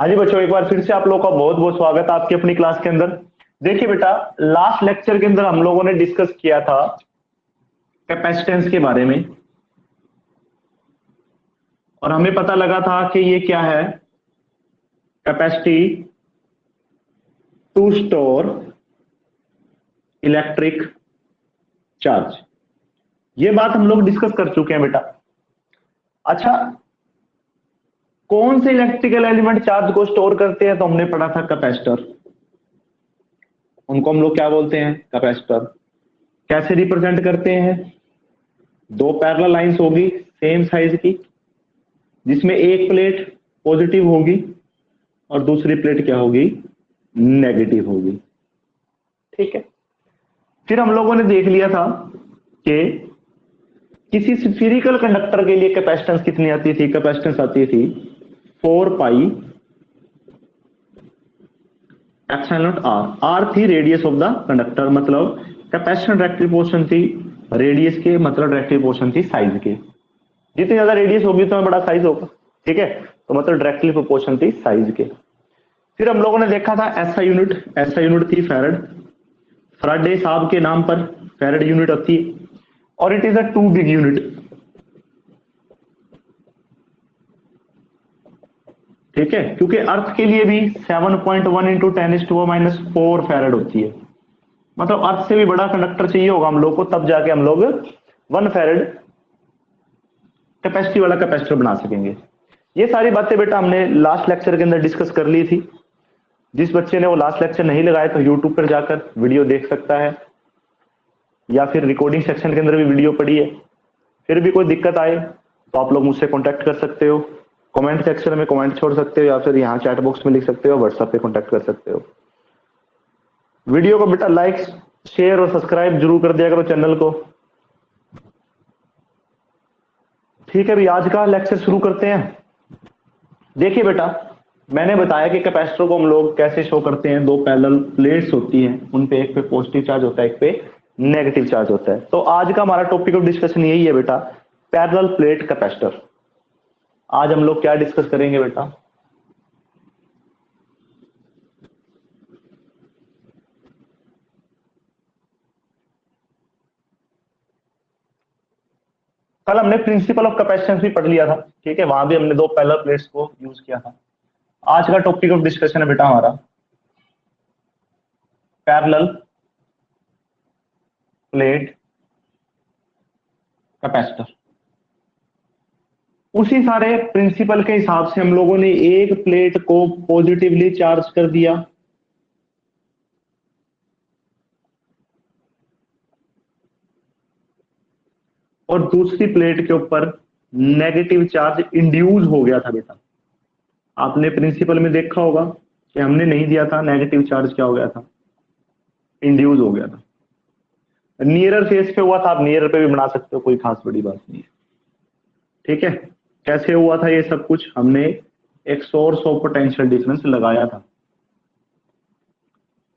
हाँ जी बच्चों, एक बार फिर से आप लोगों का बहुत बहुत स्वागत है आपकी अपनी क्लास के अंदर। देखिए बेटा, लास्ट लेक्चर के अंदर हम लोगों ने डिस्कस किया था कैपेसिटेंस के बारे में, और हमें पता लगा था कि ये क्या है, capacity to store electric charge. ये बात हम लोग डिस्कस कर चुके हैं बेटा। अच्छा, कौन से इलेक्ट्रिकल एलिमेंट चार्ज को स्टोर करते हैं? तो हमने पढ़ा था कैपेसिटर। उनको हम लोग क्या बोलते हैं? कैपेसिटर। कैसे रिप्रेजेंट करते हैं? दो पैरेलल लाइंस होगी सेम साइज की, जिसमें एक प्लेट पॉजिटिव होगी और दूसरी प्लेट क्या होगी? नेगेटिव होगी। ठीक है। फिर हम लोगों ने देख लिया था कि किसी स्फीरिकल कंडक्टर के लिए कैपेसिटेंस कितनी आती थी? कैपेसिटेंस आती थी 4 pi epsilon not R. R थी रेडियस ऑफ द कंडक्टर, मतलब कैपेसिटेंस डायरेक्ट प्रोपोर्शन थी रेडियस के, मतलब डायरेक्ट प्रोपोर्शन थी साइज के। जितनी ज्यादा रेडियस होगी उतना बड़ा साइज होगा। ठीक है, तो मतलब डायरेक्टली प्रोपोर्शन थी साइज के। फिर हम लोगों ने देखा था एसआई यूनिट। एसआई यूनिट थी फैराड। फैराडे साहब के नाम पर फैराड यूनिट आती है, और it is a too big unit. ठीक है, क्योंकि अर्थ के लिए भी 7.1 इंटू 10⁻⁻⁴ फैराड होती है। मतलब अर्थ से भी बड़ा कंडक्टर चाहिए होगा हम लोग को, तब जाके हम लोग 1 फैराड कैपेसिटी वाला कैपेसिटर बना सकेंगे। ये सारी बातें बेटा हमने लास्ट लेक्चर के अंदर डिस्कस कर ली थी। जिस बच्चे ने वो लास्ट लेक्चर नहीं लगाया तो यूट्यूब पर जाकर वीडियो देख सकता है, या फिर रिकॉर्डिंग सेक्शन के अंदर भी वीडियो पड़ी है। फिर भी कोई दिक्कत आए तो आप लोग मुझसे कॉन्टैक्ट कर सकते हो, कमेंट सेक्शन में कमेंट छोड़ सकते हो, या फिर यहाँ चैट बॉक्स में लिख सकते हो, व्हाट्सएप पे कॉन्टैक्ट कर सकते हो। वीडियो को बेटा लाइक शेयर और सब्सक्राइब जरूर कर दिया करो चैनल को। ठीक है, अभी आज का लेक्चर शुरू करते हैं। देखिए बेटा, मैंने बताया कि कैपेसिटर को हम लोग कैसे शो करते हैं। दो पैरेलल प्लेट्स होती हैं, उन पे एक पे पॉजिटिव चार्ज होता है, एक पे नेगेटिव चार्ज होता है। तो आज का हमारा टॉपिक ऑफ डिस्कशन यही है बेटा, पैरेलल प्लेट कैपेसिटर। आज हम लोग क्या डिस्कस करेंगे बेटा? कल हमने प्रिंसिपल ऑफ कैपेसिटेंस भी पढ़ लिया था। ठीक है, वहां भी हमने दो पैरेलल प्लेट्स को यूज किया था। आज का टॉपिक ऑफ डिस्कशन है बेटा हमारा पैरेलल प्लेट कैपेसिटर। उसी सारे प्रिंसिपल के हिसाब से हम लोगों ने एक प्लेट को पॉजिटिवली चार्ज कर दिया, और दूसरी प्लेट के ऊपर नेगेटिव चार्ज इंड्यूस हो गया था बेटा। आपने प्रिंसिपल में देखा होगा कि हमने नहीं दिया था, नेगेटिव चार्ज क्या हो गया था? इंड्यूस हो गया था। नियरर फेस पे हुआ था, आप नियरर पे भी बना सकते हो, कोई खास बड़ी बात नहीं है। ठीक है, कैसे हुआ था ये सब कुछ? हमने एक सोर्स ऑफ पोटेंशियल डिफरेंस लगाया था,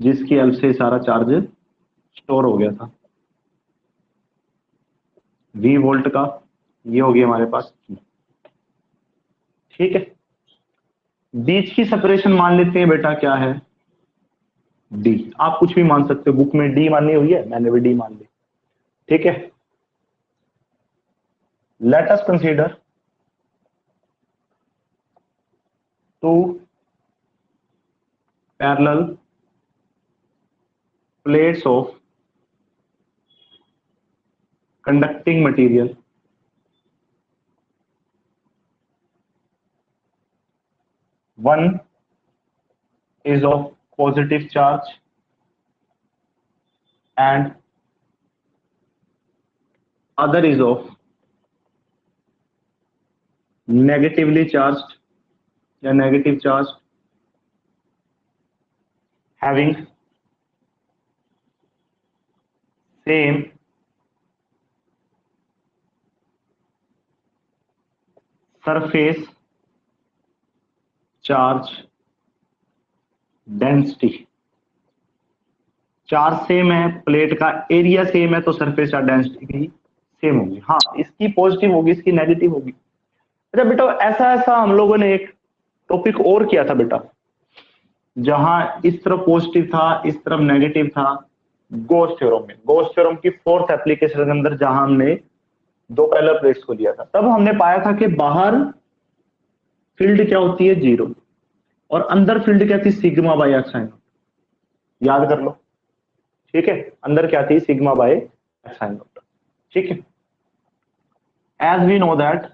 जिसकी हेल्प से सारा चार्ज स्टोर हो गया था। V वोल्ट का ये हो गया हमारे पास। ठीक है, बीच की सेपरेशन मान लेते हैं बेटा, क्या है? D। आप कुछ भी मान सकते हो, बुक में D मानी हुई है, मैंने भी D मान ली। ठीक है, let us consider two parallel plates of conducting material. One is of positive charge and other is of negatively charged या negative charge, having same surface charge density. Charge same है, प्लेट का area same है, तो surface charge density भी same होगी। हाँ, इसकी positive होगी, इसकी नेगेटिव होगी। अच्छा बेटा, ऐसा ऐसा हम लोगों ने एक टॉपिक और किया था बेटा, जहां इस तरफ पॉजिटिव था इस तरफ नेगेटिव था, गॉस थ्योरम में, गॉस थ्योरम की फोर्थ एप्लीकेशन के अंदर जहां हमने दो पैरेलल प्लेट्स को लिया था, तब हमने पाया था कि बाहर फील्ड क्या होती है, जीरो, और अंदर फील्ड क्या थी, सिग्मा बाय एप्सिलॉन। याद कर लो, ठीक है, अंदर क्या थी, सिग्मा बाय एप्सिलॉन। ठीक है, as we know that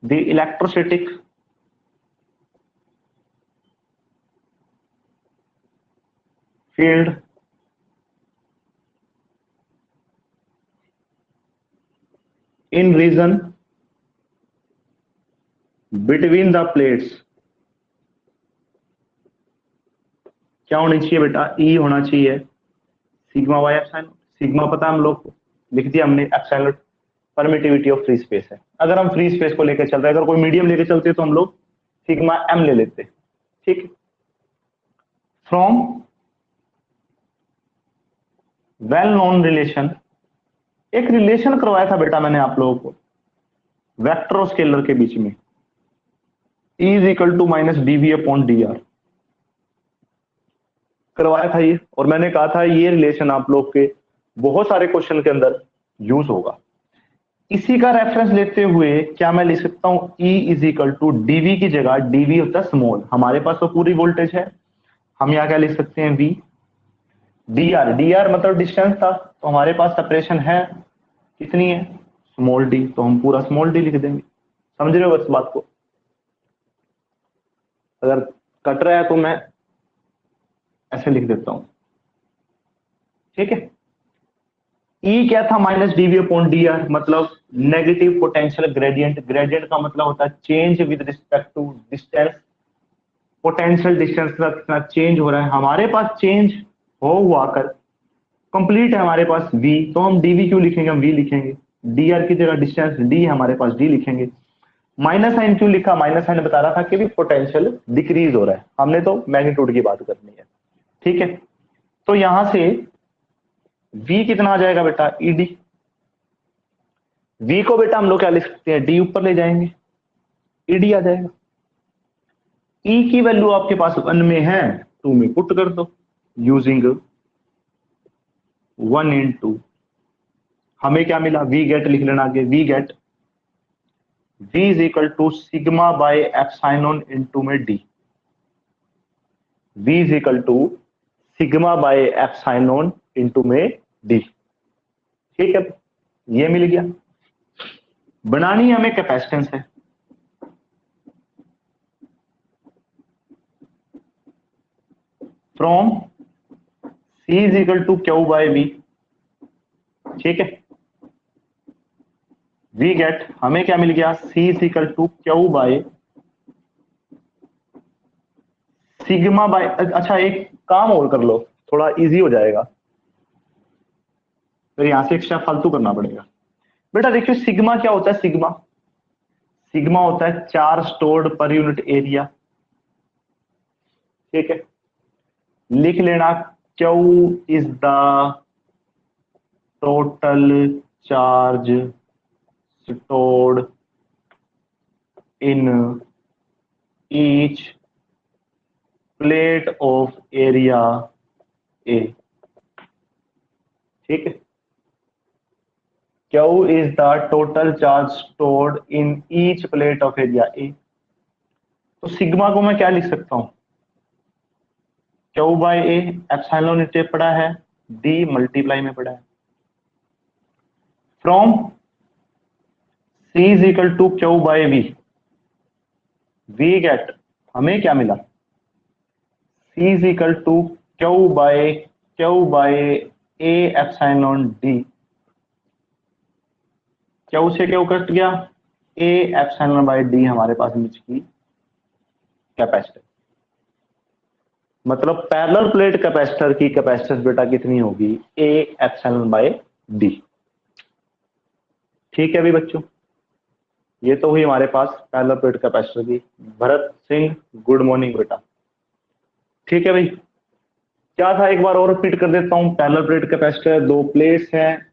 the electrostatic field in region between the plates क्या होनी चाहिए बेटा, E होना चाहिए सिग्मा बाय एप्सिलॉन। सिग्मा पता है हम लोग लिख दिया हमने, epsilon permittivity of free space है। अगर हम फ्री स्पेस को लेकर चल रहे हैं, अगर कोई मीडियम लेके चलते तो हम लोग सिग्मा एम ले लेते। ठीक, फ्रॉम वेल नोन रिलेशन, एक रिलेशन करवाया था बेटा मैंने आप लोगों को वेक्टर और स्केलर के बीच में, E is equal to minus dv upon dr करवाया था ये, और मैंने कहा था ये रिलेशन आप लोग के बहुत सारे क्वेश्चन के अंदर यूज होगा। इसी का रेफरेंस लेते हुए क्या मैं लिख सकता हूं, E is equal to dv की जगह dv होता है स्मॉल, हमारे पास तो पूरी वोल्टेज है, हम यहाँ क्या लिख सकते हैं, v dr मतलब डिस्टेंस था, तो हमारे पास सेपरेशन है कितनी है, स्मॉल d, तो हम पूरा स्मॉल d लिख देंगे। समझ रहे हो बस बात को, अगर कट रहा है तो मैं ऐसे लिख देता हूं। ठीक है, E क्या था, माइनस dv अपॉन dr, मतलब नेगेटिव पोटेंशियल ग्रेडियंट। ग्रेडियंट का मतलब होता है change with respect to distance, potential distance का कितना चेंज हो रहा है, हमारे पास चेंज हो हुआ कर कंप्लीट है हमारे पास v, तो हम dv क्यों लिखेंगे, हम v लिखेंगे, dr की जगह डिस्टेंस d है हमारे पास, d लिखेंगे। माइनस साइन क्यों लिखा, माइनस साइन बता रहा था कि भी पोटेंशियल डिक्रीज हो रहा है, हमने तो मैग्नीट्यूड की बात करनी है। ठीक है, तो यहां से v कितना आ जाएगा बेटा, ed, v को बेटा हम लोग क्या लिख सकते हैं, d ऊपर ले जाएंगे, ed आ जाएगा। e की वैल्यू आपके पास 1 में है, 2 में पुट कर दो, यूजिंग 1 इन 2, हमें क्या मिला, v गेट लिख लेना आगे, v get v is equal to sigma by epsilon into में d, v is equal to sigma by epsilon into में d। ठीक है, ये मिल गया। बनानी हमें कैपेसिटेंस है, from C is equal to Q by V। ठीक है, V गेट हमें क्या मिल गया, C is equal to Q by sigma by, अच्छा एक काम और कर लो, थोड़ा इजी हो जाएगा, फिर यहां से एक्स्ट्रा फालतू करना पड़ेगा। बेटा देखियो सिग्मा क्या होता है, सिग्मा सिग्मा होता है charge stored per unit area. ठीक है, लिख लेना Q is the total charge stored in each plate of area A. ठीक है, Q is the total charge stored in each plate of area A. तो sigma को मैं क्या लिख सकता हूं, क्यू बाय ए, एप्सिलॉन नीचे पड़ा है, डी मल्टीप्लाई में पड़ा है, from C is equal to Q by V. V get हमें क्या मिला, C is equal to Q by A epsilon D, Q से क्यू कट गया, ए एप्सिलॉन बाय डी हमारे पास नीचे की कैपेसिटर, मतलब पैरेलल प्लेट कैपेसिटर की कैपेसिटेंस बेटा कितनी होगी, ए एप्सिलॉन बाय डी। ठीक है अभी बच्चों, ये तो हुई हमारे पास पैरेलल प्लेट कैपेसिटर की। भरत सिंह गुड मॉर्निंग बेटा। ठीक है भाई, क्या था एक बार और रिपीट कर देता हूं, पैरेलल प्लेट कैपेसिटर, दो प्लेट्स हैं,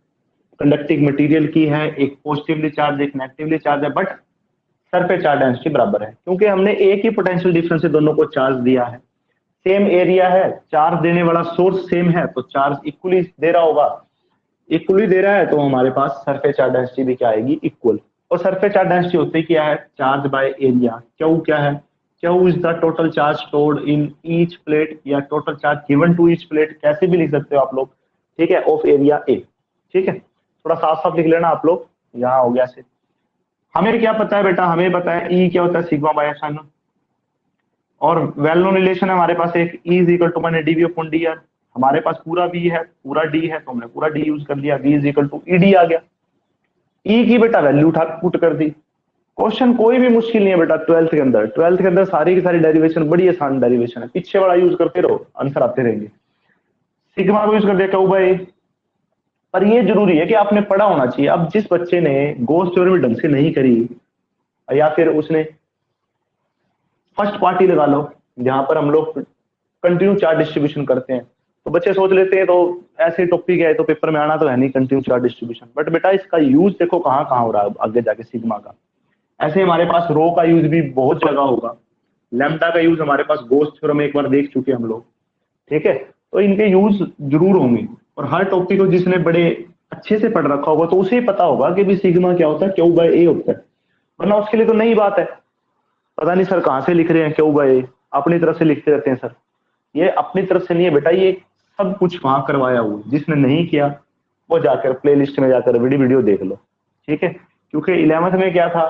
कंडक्टिंग मटेरियल की है, एक पॉजिटिवली चार्ज एक नेगेटिवली चार्ज है, बट सरफेस चार्ज डेंसिटी बराबर है क्योंकि हमने एक ही पोटेंशियल डिफरेंस से दोनों को चार्ज दिया है, सेम एरिया है, चार्ज देने वाला सोर्स सेम है, तो चार्ज इक्वली दे रहा होगा, इक्वली दे रहा है तो हमारे पास सरफेस चार्ज डेंसिटी भी क्या आएगी, इक्वल। और सरफेस चार्ज डेंसिटी होती क्या है, चार्ज बाय एरिया। क्यू क्या है, Q is the total charge stored in each plate या total charge given to each plate, कैसे भी लिख सकते हो आप लोग, ठीक है, ऑफ एरिया ए। ठीक है, थोड़ा साफ साफ लिख लेना आप लोग, यहाँ हो गया से। हमें क्या पता है बेटा, हमें पता है ई क्या होता है, सिग्मा बाय एप्सिलॉन, और वेल नोन रिलेशन है हमारे पास एक ई इज इक्वल टू मैंने डीवी अपॉन डी आर, हमारे पास पूरा वी है पूरा डी है तो हमने पूरा डी यूज कर लिया, V is equal to E D आ गया। ई की बेटा वैल्यू उठा पुट कर दी। क्वेश्चन कोई भी मुश्किल नहीं है बेटा, ट्वेल्थ के अंदर सारी की सारी डेरिवेशन बड़ी आसान डेरिवेशन है, पीछे वाला यूज करते रहो आंसर आते रहेंगे। सिग्मा को यूज कर दिया क्यू बाय, पर ये जरूरी है कि आपने पढ़ा होना चाहिए। अब जिस बच्चे ने गॉस थ्योरम ढंग से नहीं करी, या फिर उसने फर्स्ट पार्टी लगा लो जहां पर हम लोग कंटिन्यू चार्ज डिस्ट्रीब्यूशन करते हैं, तो बच्चे सोच लेते हैं तो ऐसे टॉपिक है तो पेपर में आना तो है नहीं कंटिन्यू चार्ज डिस्ट्रीब्यूशन, बट बेटा इसका यूज देखो कहाँ कहाँ हो रहा है आगे जाके सिग्मा का। ऐसे हमारे पास रो का यूज भी बहुत जगह होगा, लैम्डा का यूज हमारे पास गॉस थ्योरम एक बार देख चुके हम लोग, ठीक है, तो इनके यूज जरूर होंगे। और हर टॉपिक को जिसने बड़े अच्छे से पढ़ रखा होगा तो उसे ही पता होगा कि भी सिग्मा क्या होता है, क्यू बाय ए होता है, वरना उसके लिए तो नई बात है, पता नहीं सर कहाँ से लिख रहे हैं क्यू बाय ए, अपनी तरफ से लिखते रहते हैं सर। ये अपनी तरफ से नहीं है बेटा, ये सब कुछ वहां करवाया हुआ है, जिसने नहीं किया वो जाकर प्ले लिस्ट में जाकर वीडियो देख लो, ठीक है। क्योंकि 11th में क्या था,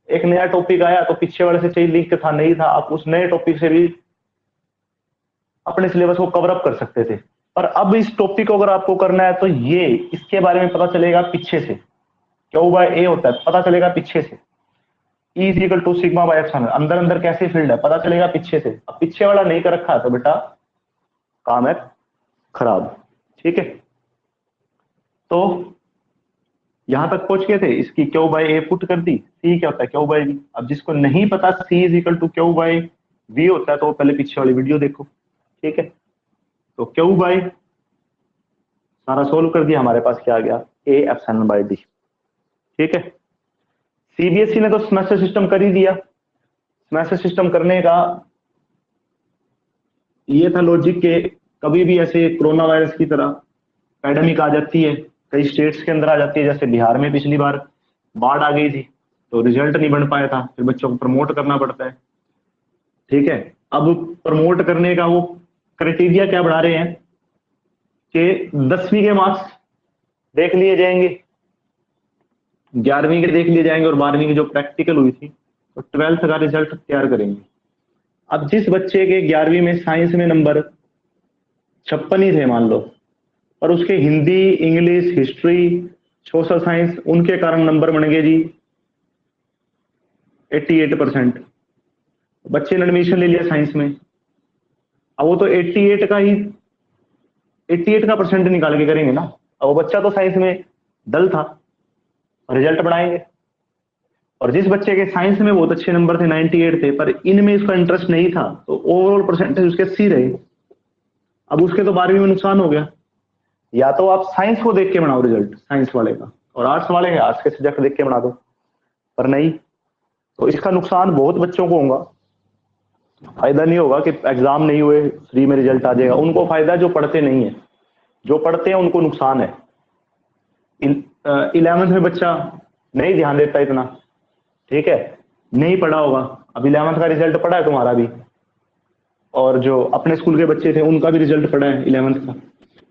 एक नया टॉपिक आया तो पीछे वाले से चाहिए लिंक था नहीं था, आप उस नए टॉपिक से भी अपने सिलेबस को कवर अप कर सकते थे। पर अब इस टॉपिक को अगर आपको करना है तो ये इसके बारे में पता चलेगा पीछे से, क्यू बाय ए होता है पता चलेगा पीछे से, E is equal to sigma by epsilon, अंदर अंदर कैसे फील्ड है पता चलेगा पीछे से। अब पीछे वाला नहीं कर रखा तो बेटा काम है खराब, ठीक है। तो यहां तक पहुंच गए थे, इसकी क्यू बाय ए पुट कर दी, सी क्या होता है क्यू बाय वी। अब जिसको नहीं पता C is equal to Q by V होता है तो पहले पीछे वाली वीडियो देखो, ठीक है। तो क्यू बाय सारा सोल्व कर दिया, हमारे पास क्या आ गया, ए एप्सिलॉन बाय डी, ठीक है। सीबीएसई ने तो सेमेस्टर सिस्टम कर ही दिया, सेमेस्टर सिस्टम करने का ये था लॉजिक के कभी भी ऐसे कोरोना वायरस की तरह पैंडेमिक आ जाती है, कई स्टेट्स के अंदर आ जाती है, जैसे बिहार में पिछली बार बाढ़ आ गई थी तो रिजल्ट नहीं बन पाया था, फिर बच्चों को प्रमोट करना पड़ता है, ठीक है। अब प्रमोट करने का वो क्राइटेरिया क्या बढ़ा रहे हैं कि 10वीं के मार्क्स देख लिए जाएंगे, 11वीं के देख लिए जाएंगे, और 12वीं की जो प्रैक्टिकल हुई थी तो 12th का रिजल्ट तैयार करेंगे। अब जिस बच्चे के 11वीं में साइंस में नंबर 56 ही थे मान लो, और उसके Hindi English history social science उनके कारण नंबर बन गए जी 88%, बच्चे ने एडमिशन ले लिया साइंस में। अब वो तो 88 का ही 88 का परसेंट निकाल के करेंगे ना, अब वो बच्चा तो साइंस में डल था, रिजल्ट बढ़ाएंगे। और जिस बच्चे के साइंस में बहुत अच्छे नंबर थे 98 थे पर इनमें उसका इंटरेस्ट नहीं था तो ओवरऑल परसेंटेज उसके सी रहे, अब उसके तो 12वीं में नुकसान हो गया। या तो आप साइंस को देख के बनाओ रिजल्ट साइंस वाले का, और आर्ट्स वाले के आर्ट्स के सब्जेक्ट देख के बना दो, पर नहीं, तो इसका नुकसान बहुत बच्चों को होगा। फायदा नहीं होगा कि एग्जाम नहीं हुए फ्री में रिजल्ट आ जाएगा, उनको फायदा जो पढ़ते नहीं है, जो पढ़ते हैं उनको नुकसान है। 11th में बच्चा नहीं ध्यान देता इतना, ठीक है, नहीं पढ़ा होगा, अब 11th का रिजल्ट पढ़ा है तुम्हारा भी, और जो अपने स्कूल के बच्चे थे उनका भी रिजल्ट पढ़ा है 11th का,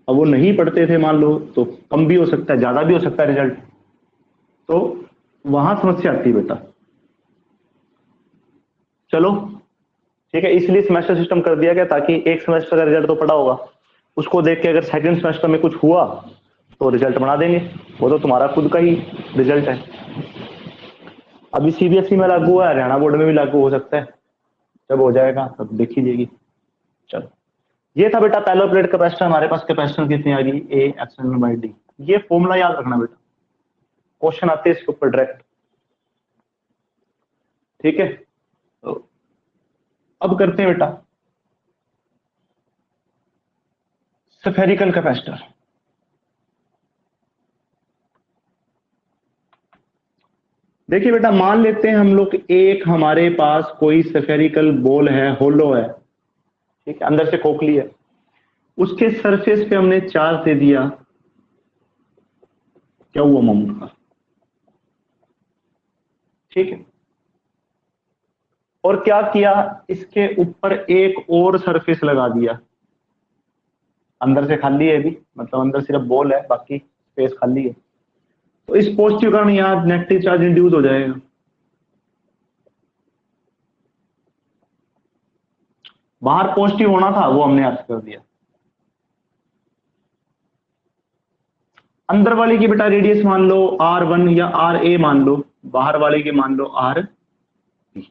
अब वो नहीं पढ़ते थे मान लो तो कम भी हो सकता है ज्यादा भी हो सकता है रिजल्ट, तो वहां समस्या आती है बेटा। चलो ठीक है, इसलिए सेमेस्टर सिस्टम कर दिया गया ताकि एक सेमेस्टर का रिजल्ट तो पड़ा होगा, उसको देख के अगर सेकंड सेमेस्टर में कुछ हुआ तो रिजल्ट बना देंगे, वो तो तुम्हारा खुद का ही रिजल्ट है। अभी सीबीएसई में लागू हुआ है, हरियाणा बोर्ड में भी लागू हो सकता है, जब हो जाएगा तब देखी जाएगी। चलो ये था बेटा पहला प्लेट कैपेसिटर, हमारे पास कैपेसिटर कितनी आ गई, ए एप्सिलॉन बाय डी। ये फॉर्मूला याद रखना बेटा, क्वेश्चन आते हैं इसके ऊपर डायरेक्ट, ठीक है। तो अब करते हैं बेटा स्फेरिकल कैपेसिटर। देखिए बेटा, मान लेते हैं हम लोग एक हमारे पास कोई स्फेरिकल बॉल है, होलो है, ठीक है, अंदर से खोखली है, उसके सरफेस पे हमने चार्ज दे दिया, क्या हुआ अमाउंट का, ठीक है। और क्या किया, इसके ऊपर एक और सरफेस लगा दिया, अंदर से खाली है भी, मतलब अंदर सिर्फ बॉल है, बाकी स्पेस खाली है, तो इस पॉजिटिव कारण यहाँ नेगेटिव चार्ज इंड्यूस हो जाएगा। बाहर पॉजिटिव होना था, वो हमने अर्थ कर दिया। अंदर वाले की बेटा रेडियस मान लो R1 या RA मान लो, बाहर वाले की मान लो RB,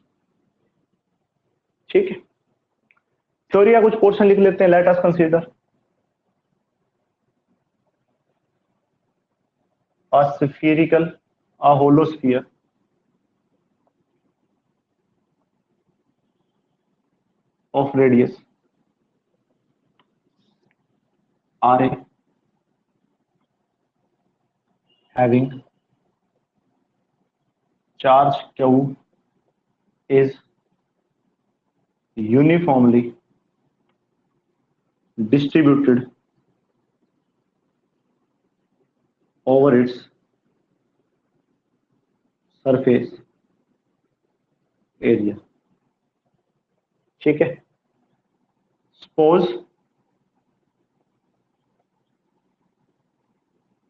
ठीक है। थ्योरी का कुछ पोर्शन लिख लेते हैं। Late us consider a spherical, a hollow sphere of radius RA having charge Q is uniformly distributed over its surface area, ठीक है। Suppose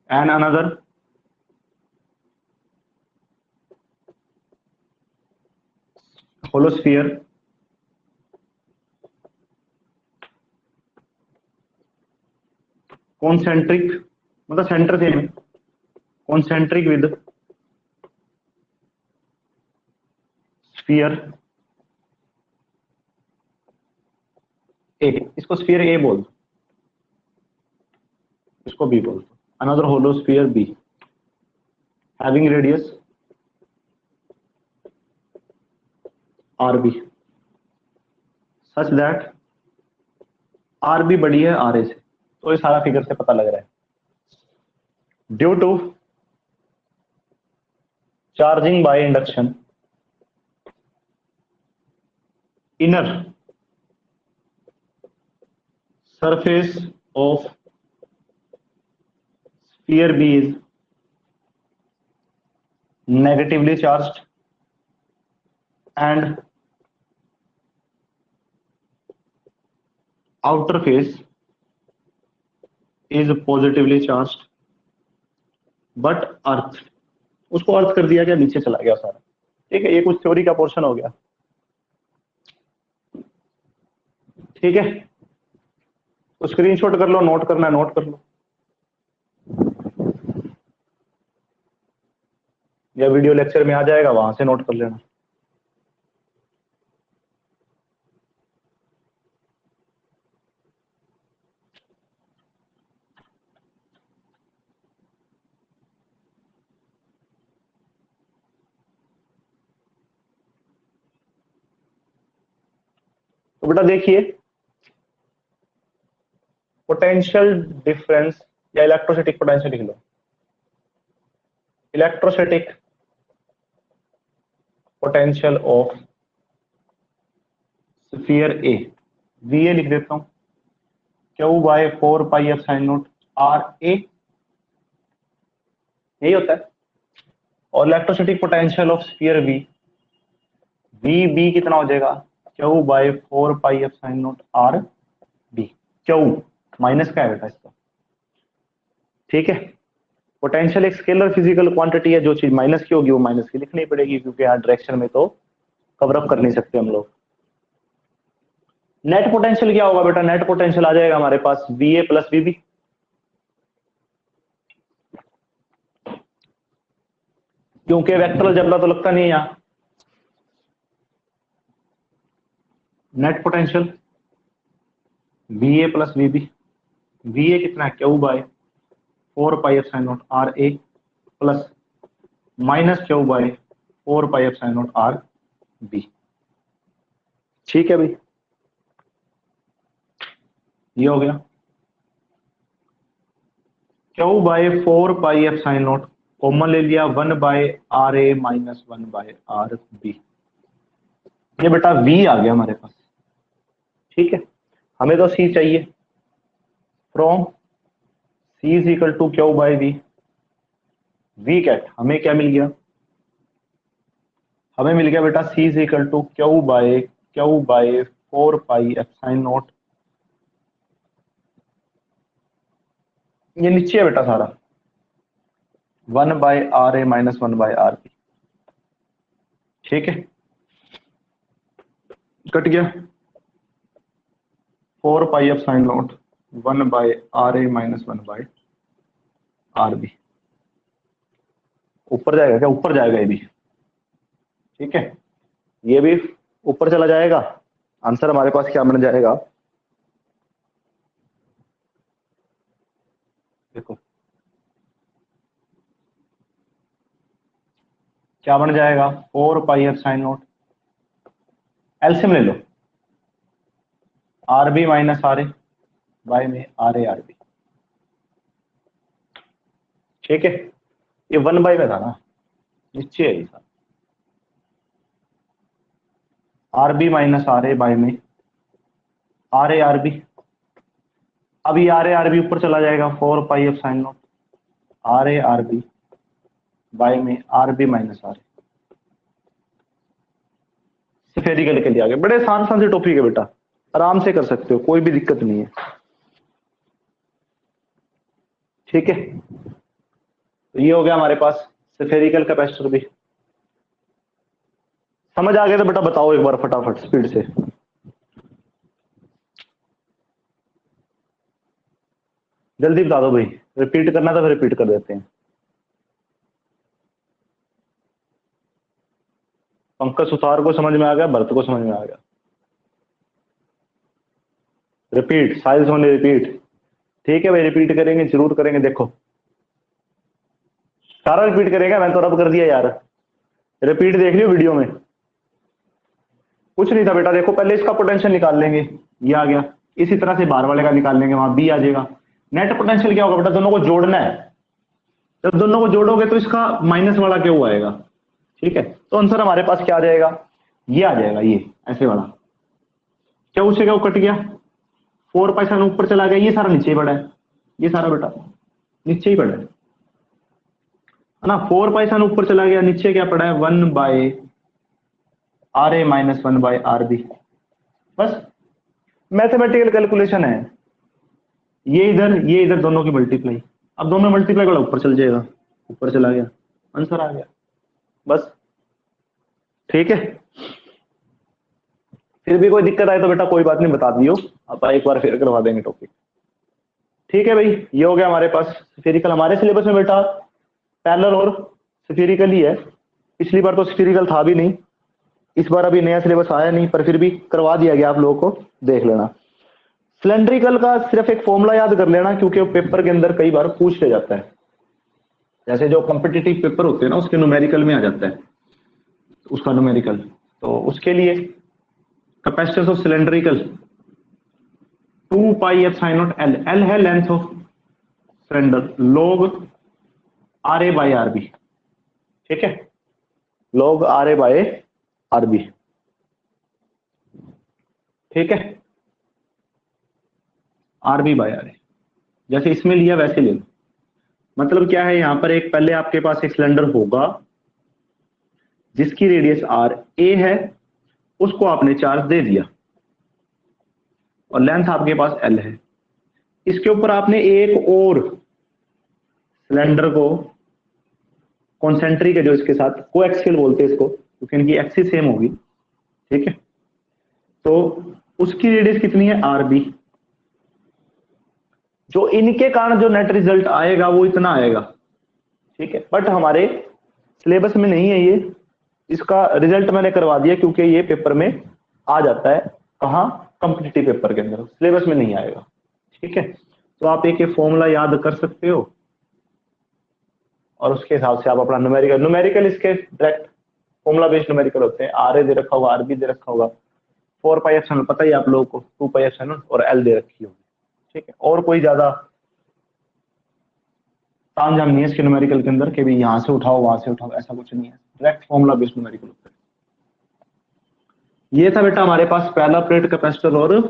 and another hollow sphere concentric, मतलब center same, concentric with sphere A, इसको sphere A बोल दो, इसको B बोल दो। Another hollow sphere B having radius RB such that RB बड़ी है RA से, तो ये सारा फिगर से पता लग रहा है। Due to charging by induction inner surface of sphere B is negatively charged and outer face is positively charged but earth, उसको अर्थ कर दिया गया, नीचे चला गया सारा, ठीक है। ये कुछ थ्योरी का पोर्शन हो गया, ठीक है। तो स्क्रीनशॉट कर लो, नोट करना है नोट कर लो, या वीडियो लेक्चर में आ जाएगा, वहां से नोट कर लेना। तो बेटा देखिए, पोटेंशियल डिफरेंस या इलेक्ट्रोस्टैटिक पोटेंशियल लिख लो, electrostatic potential of sphere A, VA लिख देता हूं, Q by 4 pi epsilon not RA, यही होता है। और electrostatic potential of sphere B, VB कितना हो जाएगा, Q by 4 pi epsilon not RB, Q minus का है बेटा इसका, ठीक है। पोटेंशियल एक स्केलर फिजिकल क्वांटिटी है, जो चीज माइनस की होगी वो माइनस की लिखनी पड़ेगी, क्योंकि यहाँ डायरेक्शन में तो कवर अप कर नहीं सकते हम लोग। नेट पोटेंशियल क्या होगा बेटा, नेट पोटेंशियल आ जाएगा हमारे पास VA प्लस VB, क्योंकि वेक्टर जबला तो लगता नहीं है यहाँ। Net potential VA plus VB, VA कितना है, Q by 4 pi epsilon not RA plus minus Q by 4 pi epsilon not RB, ठीक है भाई, ये हो गया। Q by 4 pi epsilon not common ले लिया 1/RA-1/RB। ये बेटा V आ गया हमारे पास, ठीक है। हमें तो C चाहिए, from C is equal to Q by V। V get हमें क्या मिल गया, हमें मिल गया बेटा C is equal to Q by 4 pi epsilon not. ये नीचे है बेटा सारा 1/RA-1/RB, ठीक है। कट गया 4 पाई एप्सिलॉन नॉट 1/RA-1/RB। ऊपर जाएगा क्या, ऊपर जाएगा ये भी, ठीक है। ये भी ऊपर चला जाएगा। आंसर हमारे पास क्या बन जाएगा, देखो क्या बन जाएगा 4 पाई एप्सिलॉन नॉट, एलसीएम ले लो, RB माइनस RA बाय में RA/RB, ठीक है। ये 1 बाई में था ना, नीचे है ये सारा, RB माइनस RA बाय में RA/RB। अब ये RA/RB ऊपर चला जाएगा 4 pi epsilon not RA/RB by में RB माइनस RA। स्फेरिकल के लिए आगे, बड़े आसान से टॉपिक है बेटा, आराम से कर सकते हो, कोई भी दिक्कत नहीं है, ठीक है। तो ये हो गया हमारे पास स्फेरिकल कैपेसिटर भी। समझ आ गया तो बेटा बताओ एक बार फटाफट स्पीड से। जल्दी बता दो भाई, रिपीट करना तो फिर रिपीट कर देते हैं। पंकज सुतार को समझ में आ गया, भरत को समझ में आ गया। रिपीट, साहिल सोनी रिपीट, ठीक है भाई, रिपीट करेंगे, जरूर करेंगे। देखो सारा रिपीट करेगा, मैंने तो रब कर दिया यार, रिपीट देख लियो वीडियो में। कुछ नहीं था बेटा, देखो पहले इसका पोटेंशियल निकाल लेंगे, ये आ गया, इसी तरह से बाहर वाले का निकाल लेंगे, वहां बी आ जाएगा। नेट पोटेंशियल क्या होगा बेटा, दोनों को जोड़ना है, जब दोनों को जोड़ोगे तो इसका माइनस वाला क्यों आएगा, ठीक है। तो आंसर हमारे पास क्या आ जाएगा, ये आ जाएगा, ये ऐसे वाला। क्या से क्या कट गया, 4 पाई सन ऊपर चला गया, ये सारा नीचे ही पड़ा है, ये सारा बेटा नीचे ही पड़ा है ना। 4 पाई सन ऊपर चला गया, नीचे क्या पड़ा है 1/RA-1/RB। बस मैथमेटिकल कैलकुलेशन है, ये इधर दोनों की मल्टीप्लाई, अब दोनों मल्टीप्लाई वाला ऊपर चल जाएगा, ऊपर चला गया, आंसर आ गया, बस, ठीक है। फिर भी कोई दिक्कत आए तो बेटा कोई बात नहीं, बता दियो, आप एक बार फिर करवा देंगे टॉपिक, ठीक है भाई। ये हो गया हमारे पास स्फेरिकल। हमारे सिलेबस में बेटा पैरेलल और स्फेरिकल ही है, पिछली बार तो स्फेरिकल था भी नहीं, इस बार अभी नया सिलेबस आया नहीं, पर फिर भी करवा दिया गया, आप लोगों को देख लेना। सिलेंड्रिकल का सिर्फ एक फॉर्मूला याद कर लेना, क्योंकि वो पेपर के अंदर कई बार पूछ ले जाता है, जैसे जो कॉम्पिटिटिव पेपर होते हैं ना, उसके न्यूमेरिकल में आ जाता है, उसका न्यूमेरिकल। तो उसके लिए capacitance of cylindrical 2 pi epsilon naught L, L है length of cylinder, log RA/RB, ठीक है, log RA/RB, ठीक है, RB/RA। जैसे इसमें लिया वैसे ले लो, मतलब क्या है, यहां पर एक पहले आपके पास एक सिलेंडर होगा जिसकी रेडियस RA है, उसको आपने चार्ज दे दिया और लेंथ आपके पास L है, इसके ऊपर आपने एक और सिलेंडर को कॉन्सेंट्रिक है जो इसके साथ कोएक्सियल बोलते हैं इसको, क्योंकि इनकी एक्सिस सेम होगी, ठीक है। तो उसकी रेडियस कितनी है RB, जो इनके कारण जो नेट रिजल्ट आएगा वो इतना आएगा, ठीक है। बट हमारे सिलेबस में नहीं है ये, इसका रिजल्ट मैंने करवा दिया क्योंकि ये पेपर में आ जाता है, कहाँ, कॉम्पिटिटिव पेपर के अंदर, सिलेबस में नहीं आएगा, ठीक है। तो आप एक फॉर्मूला याद कर सकते हो और उसके हिसाब से आप अपना न्यूमेरिकल इसके डायरेक्ट फॉर्मूला बेस्ड न्यूमेरिकल होते हैं। RA दे रखा होगा, RB दे रखा होगा, 4 पाई एप्सिलॉन पता ही आप लोगों को, 2 पाई एप्सिलॉन और L दे रखी होगी, ठीक है। और कोई ज्यादा तामझाम नहीं है इसके न्यूमेरिकल के अंदर कि भी यहां से उठाओ वहां से उठाओ, ऐसा कुछ नहीं है, डायरेक्ट फॉर्मूला बेस्ड न्यूमेरिकल होता है। ये था बेटा हमारे पास पहला प्लेट कैपेसिटर और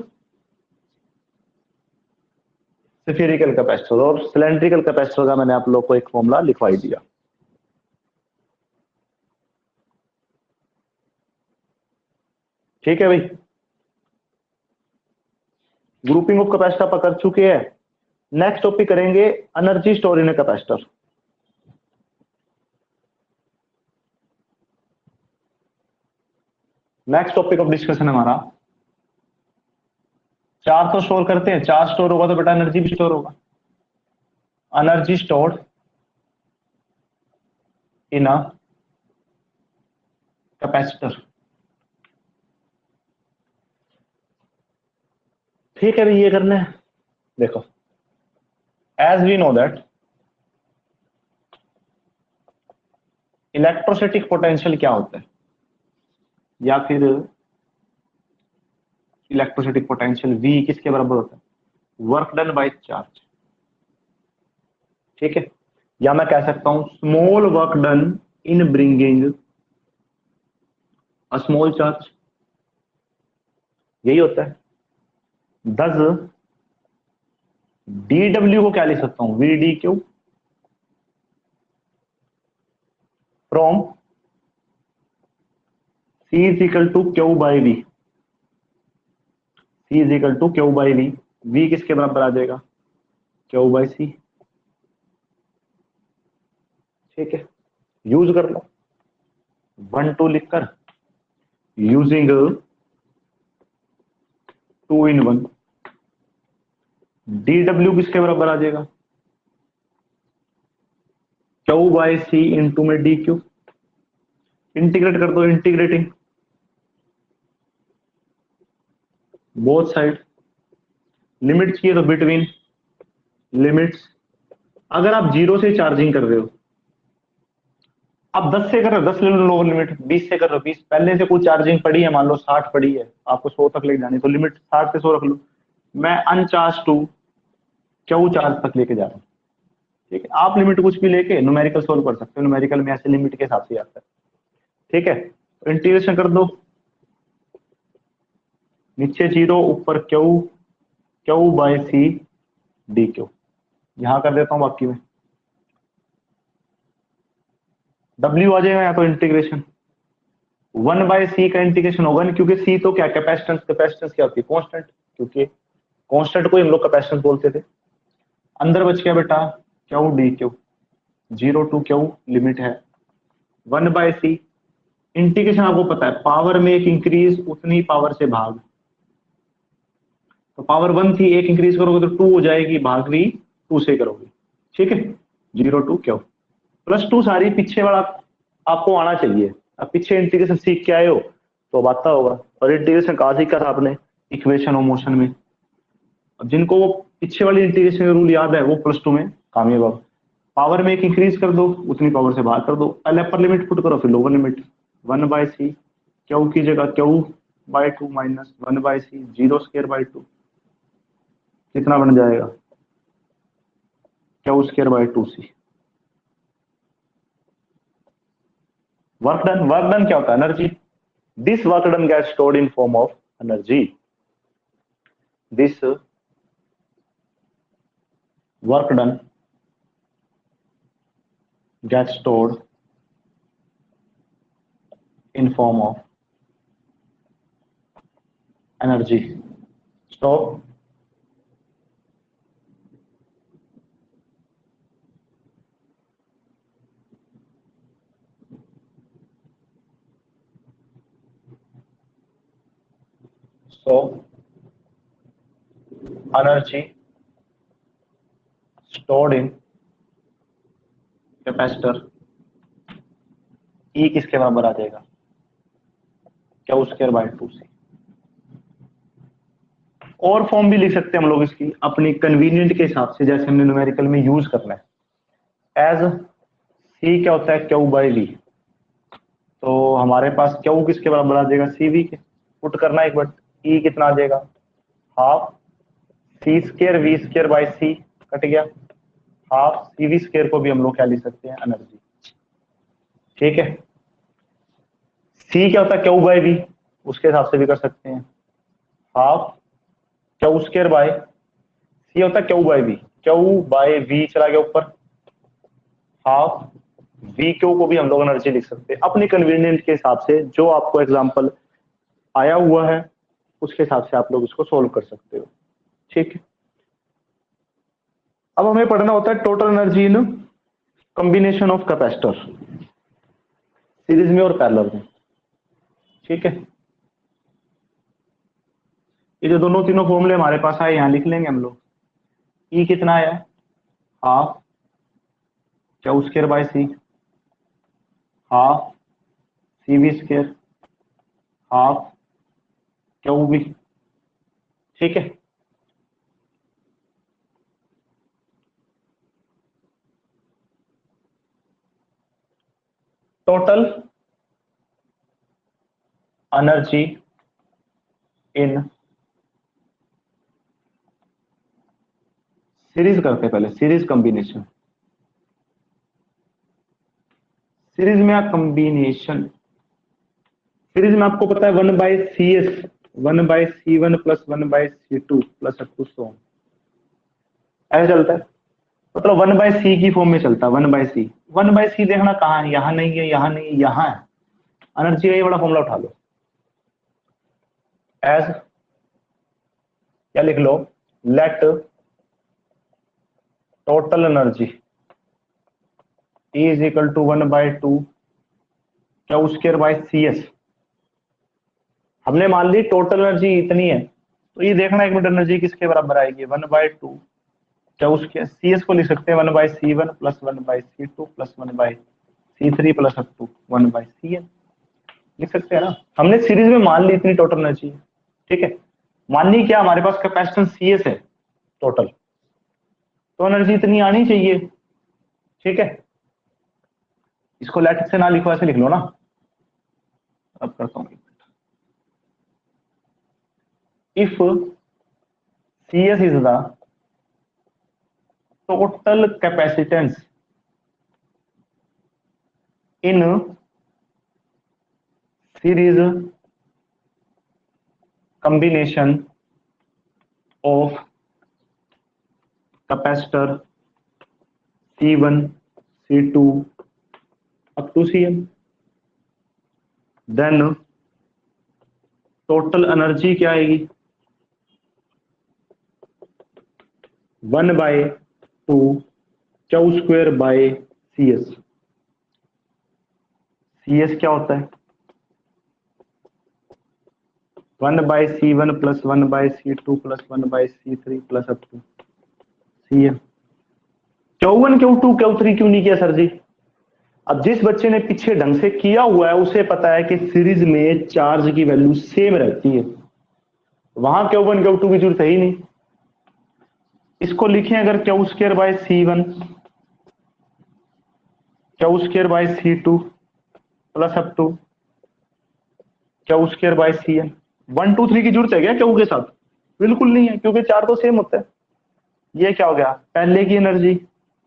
स्फेरिकल कैपेसिटर, और सिलेंड्रिकल कैपेसिटर का मैंने आप लोग को एक फॉर्मूला लिखवाई दिया। ठीक है भाई, ग्रुपिंग ऑफ कैपेसिटर आप कर चुके हैं। नेक्स्ट टॉपिक करेंगे energy store in a capacitor. Next topic of discussion हमारा, चार्ज तो स्टोर करते हैं, चार्ज स्टोर होगा तो बेटा एनर्जी भी स्टोर होगा। Energy stored in a capacitor. ठीक है भाई, ये करना है। देखो, as we know that electrostatic potential क्या होता है, या फिर इलेक्ट्रोस्टैटिक पोटेंशियल V किसके बराबर होता है, वर्क डन बाय चार्ज। ठीक है, या मैं कह सकता हूं small work done in bringing a small charge, यही होता है। दस dW को क्या लिख सकता हूं, VdQ from C is equal to Q by V। C is equal to Q by V। V किसके बराबर आ जाएगा, Q बाई C। ठीक है, यूज कर लो 1 2 लिखकर, यूजिंग 2 in 1। dW किसके बराबर आ जाएगा, Q बाई C इंटू में dQ। इंटीग्रेट कर दो, इंटीग्रेटिंग बोथ साइड, लिमिट चाहिए तो बिटवीन लिमिट्स। अगर आप 0 से चार्जिंग कर रहे हो, आप 10 से कर रहे हो 10 ले लो लोअर लिमिट, 20 से कर रहे हो 20, पहले से कोई चार्जिंग पड़ी है, मान लो 60 पड़ी है, आपको 100 तक लेके जानी, तो लिमिट 60 से 100 रख लो। मैं अनचार्ज टू Q चार्ज तक लेके जा रहा हूँ। ठीक है, आप लिमिट कुछ भी लेके न्यूमेरिकल सोल्व कर सकते हो, न्यूमेरिकल में ऐसे लिमिट के हिसाब से आता है। ठीक है, तो इंटीग्रेशन कर दो, नीचे 0 ऊपर Q बाई C dQ। यहां कर देता हूं बाकी में, W आ जाएगा, या तो इंटीग्रेशन 1 बाय C का इंटीग्रेशन होगा नहीं, क्योंकि C तो क्या कैपेसिटेंस, कैपेसिटेंस क्या होती है कांस्टेंट, क्योंकि कांस्टेंट को ही हम लोग कैपेसिटेंस बोलते थे। अंदर बच गया बेटा Q dQ, 0 to Q limit है 1 बाय C। इंटीग्रेशन आपको पता है पावर में एक इंक्रीज उतनी पावर से भाग, तो पावर 1 थी, एक इंक्रीज करोगे तो 2 हो जाएगी, भाग भी 2 से करोगे। ठीक है, 0 टू Q +2 सारी पीछे वाला आपको आना चाहिए। अब पीछे इंटीग्रेशन सीख के आए हो तो अब आता होगा, और इंटीग्रेशन कहाँ सीखा था आपने, इक्वेशन ऑफ मोशन में। अब जिनको वो पीछे वाली इंटीग्रेशन का रूल याद है वो +2 में कामयाब हो। पावर में एक इंक्रीज कर दो, उतनी पावर से बाहर कर दो, पहले अपर लिमिट पुट करो फिर lower limit. 1 by C Q की जगह Q by 2 minus 1 by C 0 square by 2, कितना बन जाएगा Q square by 2C। Work done, work done क्या होता है, energy. This work done gets stored in form of energy। This work done gets stored in form of energy। Stop। So energy stored in capacitor, E किसके बराबर आ जाएगा, Q square by 2C। और form भी लिख सकते हैं हम लोग इसकी अपनी कन्वीनियंट के हिसाब से, जैसे हमने न्यूमेरिकल में यूज करना है। एज C क्या होता है Q बाई V, तो हमारे पास Q किसके बराबर आ जाएगा, CV के, पुट करना एक बार, E कितना आ जाएगा, half C square V square by C, cut गया, हाफ सीवी स्क्वायर को भी हम लोग क्या लिख सकते हैं, एनर्जी। ठीक है, सी क्या होता है, क्यू बाय वी, उसके हिसाब से भी कर सकते हैं। Half Q square by, C होता है Q by V, Q by V चला गया ऊपर, हाफ वी क्यू को भी हम लोग एनर्जी लिख सकते हैं अपने कन्वीनियंट के हिसाब से। जो आपको एग्जांपल आया हुआ है उसके हिसाब से आप लोग इसको सोल्व कर सकते हो। ठीक है, अब हमें पढ़ना होता है total energy in combination of capacitor, series में और पैरेलल में। ठीक है, ये जो दोनों तीनों फॉर्मूले हमारे पास आए यहाँ लिख लेंगे हम लोग। ई कितना आया, half Q square by C, half C V square, half Q V. ठीक है, टोटल एनर्जी इन सीरीज करते हैं, पहले सीरीज कॉम्बिनेशन। सीरीज में कॉम्बिनेशन, सीरीज में आपको पता है 1/CS, 1/C1 plus 1/C2 plus up to so ऐसे चलता है, मतलब 1/C की फॉर्म में चलता है। 1/C, 1/C देखना कहाँ है, यहाँ नहीं है, यहाँ नहीं है, यहाँ है। एनर्जी का ये बड़ा फॉर्मूला उठा लो, एज क्या लिख लो, let total energy E is equal to 1/2 Q square by CS। हमने मान ली टोटल एनर्जी इतनी है, तो ये देखना एक मिनट एनर्जी किसके बराबर आएगी, 1/2 क्यू स्क्वायर, CS को लिख सकते हैं 1/C1 plus 1/C2 plus 1/C3 plus up to 1/CN लिख सकते हैं ना। हमने सीरीज में मान ली इतनी टोटल एनर्जी। ठीक है, माननी क्या, हमारे पास कैपेसिटेंस CS है टोटल, तो एनर्जी इतनी आनी चाहिए। ठीक है, इसको लेट से ना लिखो, ऐसे लिख लो ना, अब करता हूं। If CS is the total capacitance in series combination of capacitor C1 C2 up to Cn, then total energy क्या आएगी, 1/2 Q square by CS। CS क्या होता है, 1/C1 plus 1/C2 plus 1/C3 plus up to Cn। Q1 Q2 Q3 क्यों नहीं किया sir जी? अब जिस बच्चे ने पीछे ढंग से किया हुआ है उसे पता है कि सीरीज में चार्ज की वैल्यू सेम रहती है, वहां Q1 Q2 की जरूरत है ही नहीं। इसको लिखें अगर Q square by C1 Q square by C2 plus up to Q square by Cn। 1 2 3 की जरूरत है क्या क्यू के साथ? बिल्कुल नहीं है, क्योंकि चार तो सेम होता है। ये क्या हो गया, पहले की एनर्जी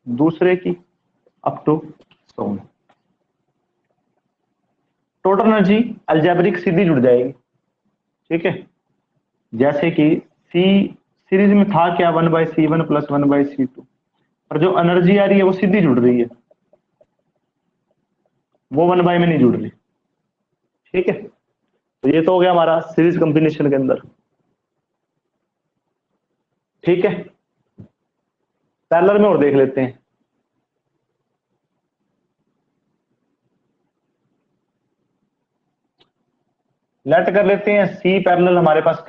दूसरे की up to so on. Total energy algebraic सीधी जुड़ जाएगी। ठीक है, जैसे कि सी सीरीज में था क्या, 1/C1 प्लस 1/C2, और जो एनर्जी आ रही है वो सीधी जुड़ रही है, वो 1/, में नहीं जुड़ रही। ठीक है, तो ये तो हो गया हमारा सीरीज कॉम्बिनेशन के अंदर। ठीक है, पैरेलल में और देख लेते हैं। लेट कर लेते हैं सी पैरेलल, हमारे पास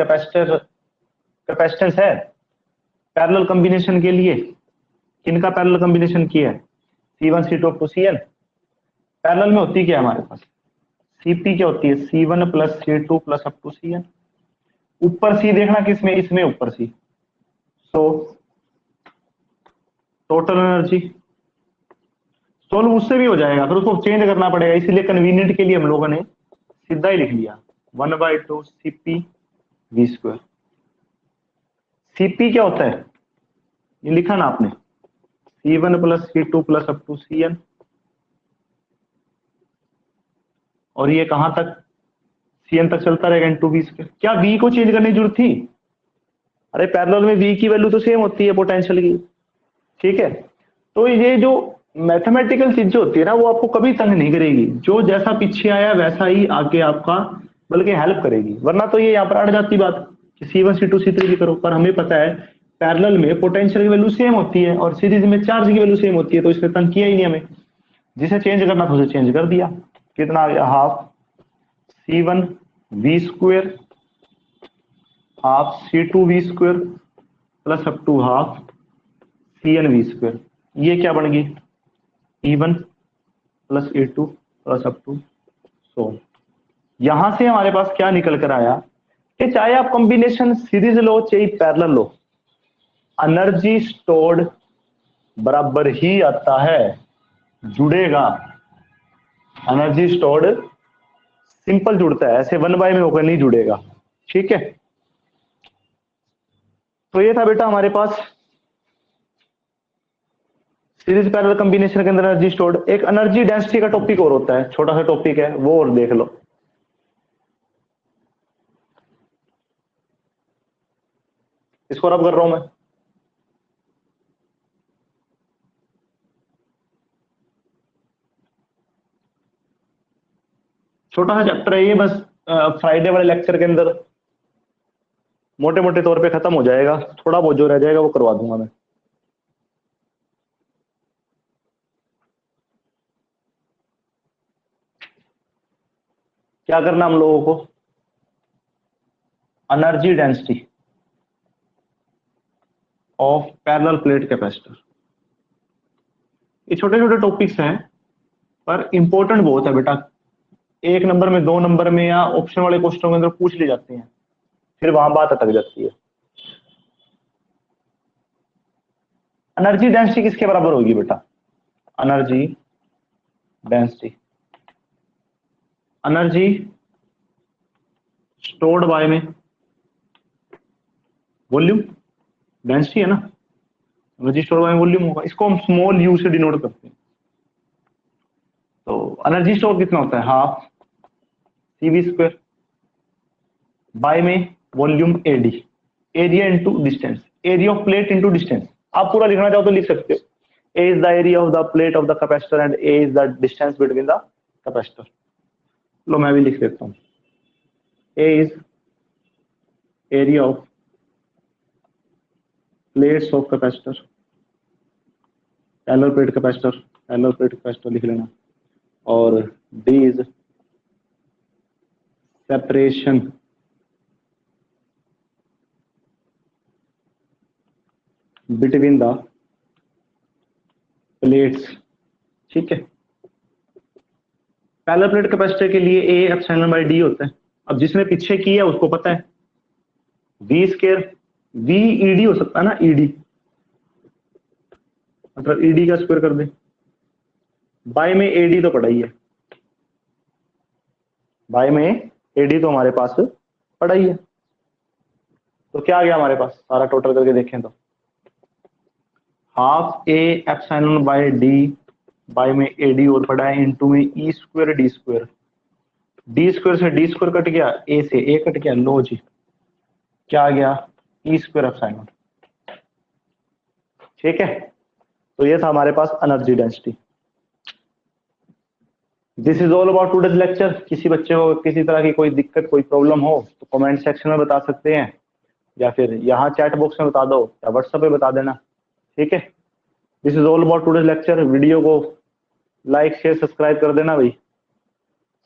कैपेसिटेंस है पैरेलल कॉम्बिनेशन के लिए। किनका पैरेलल कॉम्बिनेशन किया है, C1 C2 up to Cn। Parallel में होती क्या है हमारे पास, Cp क्या होती है, C1 plus C2 plus up to Cn। ऊपर C देखना किसमें, इसमें ऊपर C। So total energy solve उससे भी हो जाएगा, फिर उसको चेंज करना पड़ेगा, इसलिए कन्वीनियंट के लिए हम लोगों ने सीधा ही लिख लिया 1/2 Cp V स्क्वायर। Cp क्या होता है, ये लिखा ना आपने, C1 plus C2 plus up to Cn, और ये कहां तक, Cn तक चलता रहेगा इनटू V स्क्वायर। क्या V को चेंज करने की जरूरत थी? अरे पैरेलल में V की वैल्यू तो सेम होती है पोटेंशियल की, ठीक है। तो ये जो मैथमेटिकल चीजें होती है ना, वो आपको कभी तंग नहीं करेगी, जो जैसा पीछे आया वैसा ही आगे आपका बल्कि हेल्प करेगी। वरना तो ये यहाँ पर अड़ जाती बात कि C1 C2 C3 भी करो, पर हमें पता है पैरेलल में पोटेंशियल की वैल्यू सेम होती है और सीरीज में चार्ज की वैल्यू सेम होती है, तो इसने तंग किया ही नहीं हमें। जिसे चेंज करना था उसे चेंज कर दिया। कितना आ गया, half C1 V square half C2 V square plus up to half Cn V square. ये क्या बन गई, E1 plus E2 plus up to. So यहां से हमारे पास क्या निकल कर आया कि चाहे आप कॉम्बिनेशन सीरीज लो चाहे पैरेलल लो, एनर्जी स्टोर्ड बराबर ही आता है, जुड़ेगा। एनर्जी स्टोर्ड सिंपल जुड़ता है, ऐसे 1/में होकर नहीं जुड़ेगा, ठीक है। तो ये था बेटा हमारे पास सीरीज पैरेलल कॉम्बिनेशन के अंदर एनर्जी स्टोर्ड। एक एनर्जी डेंसिटी का टॉपिक और होता है, छोटा सा टॉपिक है, वो और देख लो। इसको रब कर रहा हूं मैं। छोटा सा चैप्टर है ये, बस फ्राइडे वाले लेक्चर के अंदर मोटे मोटे तौर पे खत्म हो जाएगा, थोड़ा बहुत जो रह जाएगा वो करवा दूंगा मैं। क्या करना हम लोगों को, energy density of parallel plate capacitor. ये छोटे छोटे टॉपिक्स हैं पर इंपॉर्टेंट बहुत है बेटा। 1 नंबर में, 2 नंबर में या ऑप्शन वाले क्वेश्चनों के अंदर पूछ ली जाती हैं, फिर वहां बात अटक जाती है। एनर्जी डेंसिटी किसके बराबर होगी बेटा, energy density, energy stored bye में वॉल्यूम, डेंसिटी है ना, एनर्जी स्टोर्ड बाय वॉल्यूम होगा। इसको हम स्मॉल यू से डिनोट करते हैं। तो एनर्जी स्टोर कितना होता है, हाफ CV स्क्वायर बाय में volume AD, area into distance, area of plate into distance. आप पूरा लिखना चाहो तो लिख सकते हो, A is the area of the plate of the capacitor and A is the distance between the capacitor. लो मैं भी लिख देता हूं, A is area of plates of capacitor, parallel plate capacitor, parallel plate capacitor लिख लेना, और D is separation between the plates, ठीक है। पैरेलल प्लेट कैपेसिटर के लिए A एप्सिलॉन बाय D होता है। अब जिसने पीछे किया उसको पता है V स्क्वायर, V ED हो सकता है ना, ED मतलब ED का स्क्वायर कर दे, बाय में AD तो पड़ा ही है, बाय में AD तो हमारे पास पड़ा ही है। तो क्या आ गया हमारे पास, सारा टोटल करके देखें तो half A epsilon by D by में AD और पड़ा है इनटू में E square D square, D square से D स्क्वायर कट गया, A से A कट गया, लो जी क्या आ गया, E स्क्वायर एप्सिलॉन, ठीक है। तो ये था हमारे पास energy density. This is all about today's lecture. किसी बच्चे को किसी तरह की कोई दिक्कत, कोई प्रॉब्लम हो तो कमेंट सेक्शन में बता सकते हैं, या फिर यहाँ चैट बॉक्स में बता दो या व्हाट्सएप पे बता देना, ठीक है। This is all about today's lecture. Video को लाइक शेयर सब्सक्राइब कर देना भाई।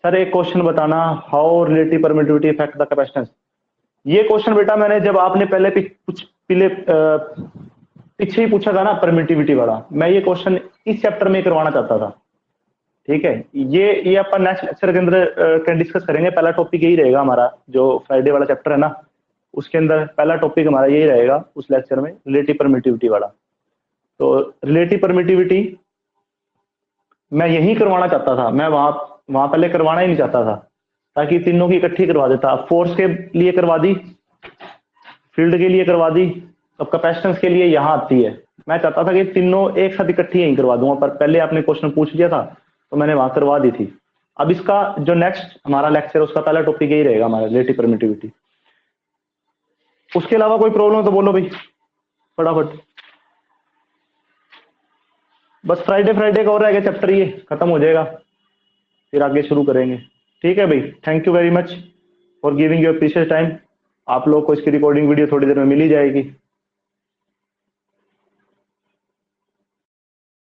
सर एक क्वेश्चन बताना, how relative permittivity effect the capacitance. ये क्वेश्चन बेटा मैंने जब आपने पहले पीछे ही पूछा था ना परमिटिविटी वाला, मैं ये क्वेश्चन इस चैप्टर में करवाना चाहता था, ठीक है। ये अपन नेक्स्ट लेक्चर के अंदर डिस्कस करेंगे। पहला टॉपिक यही रहेगा हमारा, जो फ्राइडे वाला चैप्टर है ना उसके अंदर पहला टॉपिक हमारा यही रहेगा उस लेक्चर में, रिलेटिव परमिटिविटी वाला। तो रिलेटिव परमिटिविटी मैं यही करवाना चाहता था, मैं वहां पहले करवाना ही नहीं चाहता था, ताकि तीनों की इकट्ठी करवा देता। फोर्स के लिए करवा दी, फील्ड के लिए करवा दी, अब कैपेसिटेंस के लिए यहाँ आती है। मैं चाहता था कि तीनों एक साथ इकट्ठी यहीं करवा दूंगा, पर पहले आपने क्वेश्चन पूछ लिया था तो मैंने वहां करवा दी थी। अब इसका जो नेक्स्ट हमारा लेक्चर है उसका पहला टॉपिक यही रहेगा हमारा, रिलेटिव परमिटिविटी। उसके अलावा कोई प्रॉब्लम तो बोलो भाई फटाफट। बस फ्राइडे फ्राइडे का और रह गया चैप्टर, ये खत्म हो जाएगा, फिर आगे शुरू करेंगे। ठीक है भाई, thank you very much for giving your precious time. आप लोग को इसकी रिकॉर्डिंग वीडियो थोड़ी देर में मिल ही जाएगी।